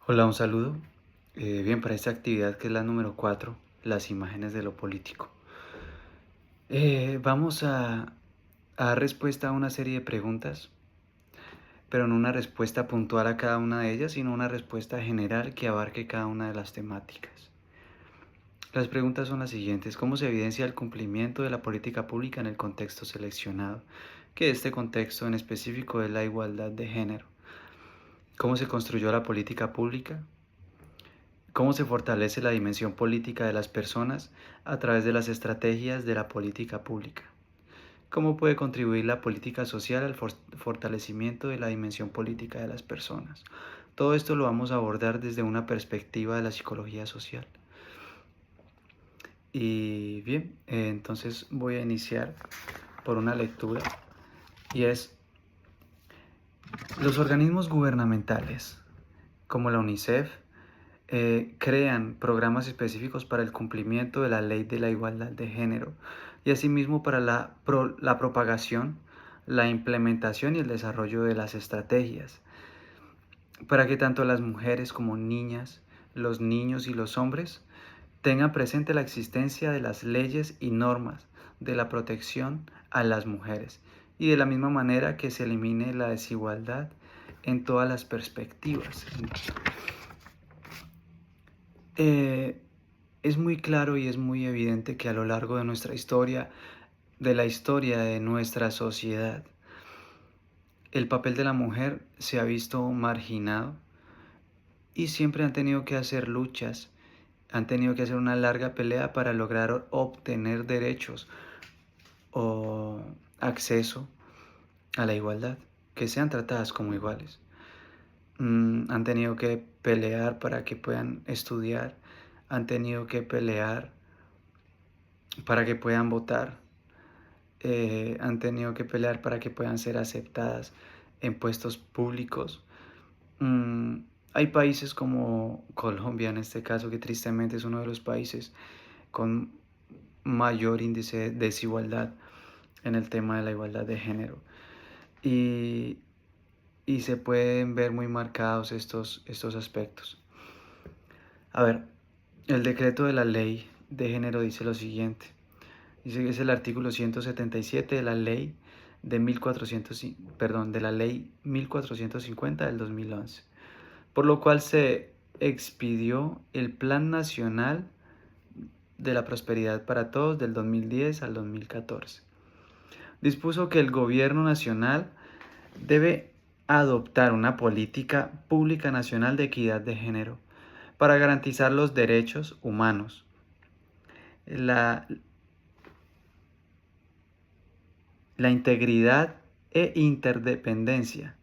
Hola, un saludo. Bien, para esta actividad que es la número 4, las imágenes de lo político. Vamos a dar respuesta a una serie de preguntas, pero no una respuesta puntual a cada una de ellas, sino una respuesta general que abarque cada una de las temáticas. Las preguntas son las siguientes: ¿cómo se evidencia el cumplimiento de la política pública en el contexto seleccionado? Que este contexto en específico es la igualdad de género. ¿Cómo se construyó la política pública? ¿Cómo se fortalece la dimensión política de las personas a través de las estrategias de la política pública? ¿Cómo puede contribuir la política social al fortalecimiento de la dimensión política de las personas? Todo esto lo vamos a abordar desde una perspectiva de la psicología social. Y bien, entonces voy a iniciar por una lectura y es: los organismos gubernamentales como la UNICEF crean programas específicos para el cumplimiento de la ley de la igualdad de género y asimismo para la propagación, la implementación y el desarrollo de las estrategias, para que tanto las mujeres como niñas, los niños y los hombres tengan presente la existencia de las leyes y normas de la protección a las mujeres y de la misma manera que se elimine la desigualdad en todas las perspectivas. Eh, es muy claro y es muy evidente que a lo largo de nuestra historia, de la historia de nuestra sociedad, el papel de la mujer se ha visto marginado y siempre han tenido que hacer luchas, han tenido que hacer una larga pelea para lograr obtener derechos o acceso a la igualdad, que sean tratadas como iguales. Han tenido que pelear para que puedan estudiar, han tenido que pelear para que puedan votar, han tenido que pelear para que puedan ser aceptadas en puestos públicos. Mm, Hay países como Colombia, en este caso, que tristemente es uno de los países con mayor índice de desigualdad en el tema de la igualdad de género. Y, y se pueden ver muy marcados estos aspectos. A ver, el decreto de la ley de género dice lo siguiente. Dice que es el artículo 177 de la ley de 1450 del 2011, por lo cual se expidió el Plan Nacional de la Prosperidad para Todos del 2010 al 2014. Dispuso que el gobierno nacional debe adoptar una política pública nacional de equidad de género para garantizar los derechos humanos, la, la integridad e interdependencia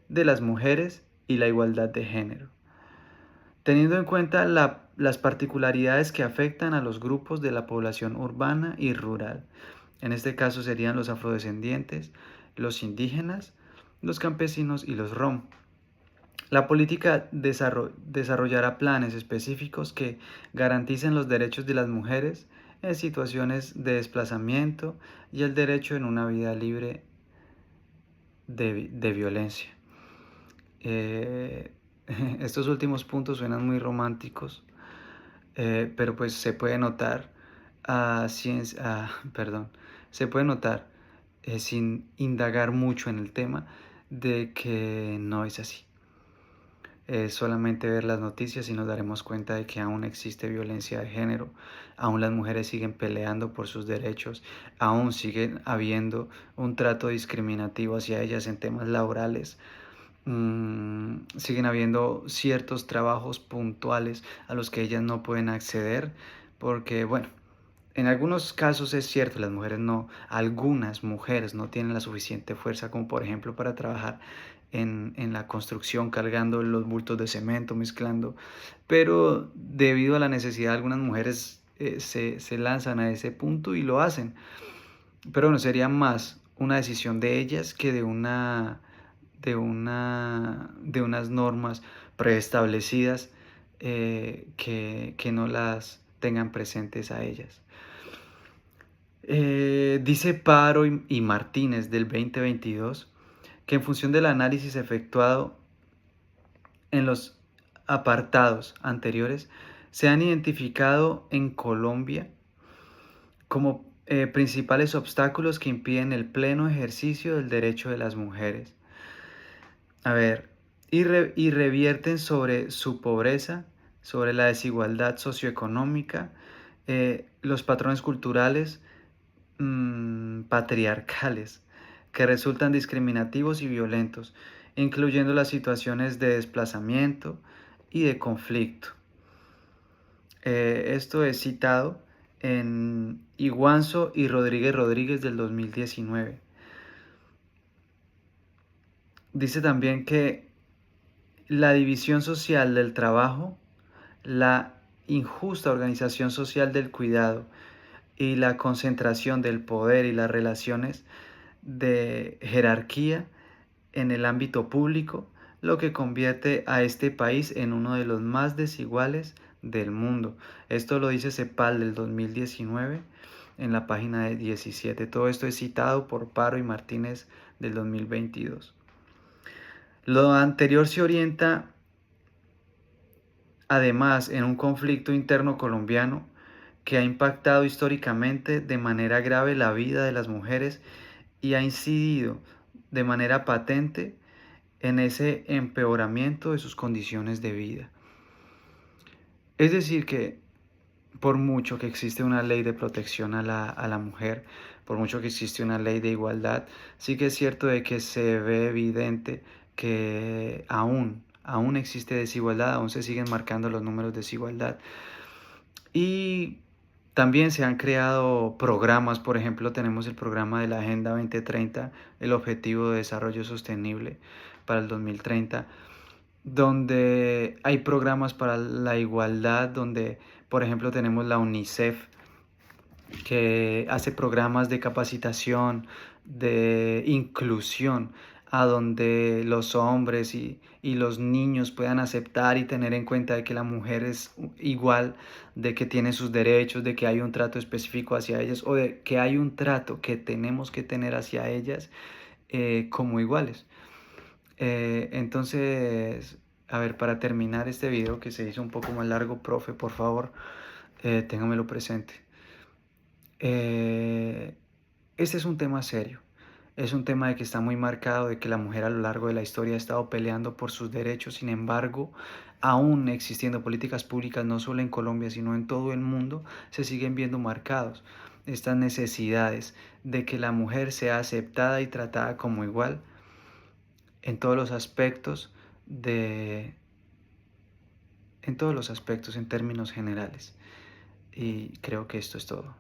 de las mujeres y la igualdad de género, teniendo en cuenta las particularidades que afectan a los grupos de la población urbana y rural. En este caso serían los afrodescendientes, los indígenas, los campesinos y los rom. La política desarrollará planes específicos que garanticen los derechos de las mujeres en situaciones de desplazamiento y el derecho en una vida libre de violencia. Eh, Estos últimos puntos suenan muy románticos, pero pues se puede notar perdón, se puede notar sin indagar mucho en el tema de que no es así. Solamente ver las noticias y nos daremos cuenta de que aún existe violencia de género, aún las mujeres siguen peleando por sus derechos, aún sigue habiendo un trato discriminativo hacia ellas en temas laborales. Siguen habiendo ciertos trabajos puntuales a los que ellas no pueden acceder porque, bueno, en algunos casos es cierto, algunas mujeres no tienen la suficiente fuerza como por ejemplo para trabajar en la construcción cargando los bultos de cemento, mezclando, pero debido a la necesidad algunas mujeres se lanzan a ese punto y lo hacen. Pero bueno, sería más una decisión de ellas que de unas normas preestablecidas que no las tengan presentes a ellas. Dice Paro y Martínez del 2022 que en función del análisis efectuado en los apartados anteriores se han identificado en Colombia como principales obstáculos que impiden el pleno ejercicio del derecho de las mujeres. A ver, y revierten sobre su pobreza, sobre la desigualdad socioeconómica, los patrones culturales patriarcales que resultan discriminativos y violentos, incluyendo las situaciones de desplazamiento y de conflicto. Esto es citado en Iguanzo y Rodríguez Rodríguez del 2019. Dice también que la división social del trabajo, la injusta organización social del cuidado y la concentración del poder y las relaciones de jerarquía en el ámbito público, lo que convierte a este país en uno de los más desiguales del mundo. Esto lo dice CEPAL del 2019 en la página de 17. Todo esto es citado por Paro y Martínez del 2022. Lo anterior se orienta además en un conflicto interno colombiano que ha impactado históricamente de manera grave la vida de las mujeres y ha incidido de manera patente en ese empeoramiento de sus condiciones de vida. Es decir, que por mucho que existe una ley de protección a la mujer, por mucho que existe una ley de igualdad, sí que es cierto de que se ve evidente que aún existe desigualdad, aún se siguen marcando los números de desigualdad. Y también se han creado programas, por ejemplo, tenemos el programa de la Agenda 2030, el Objetivo de Desarrollo Sostenible para el 2030, donde hay programas para la igualdad, donde, por ejemplo, tenemos la UNICEF, que hace programas de capacitación, de inclusión, a donde los hombres y los niños puedan aceptar y tener en cuenta de que la mujer es igual, de que tiene sus derechos, de que hay un trato específico hacia ellas o de que hay un trato que tenemos que tener hacia ellas como iguales. Entonces, a ver, para terminar este video que se hizo un poco más largo, profe, por favor, téngamelo presente. Este es un tema serio, es un tema de que está muy marcado, de que la mujer a lo largo de la historia ha estado peleando por sus derechos. Sin embargo, aún existiendo políticas públicas, no solo en Colombia, sino en todo el mundo, se siguen viendo marcados estas necesidades de que la mujer sea aceptada y tratada como igual en todos los aspectos en todos los aspectos, en términos generales. Y creo que esto es todo.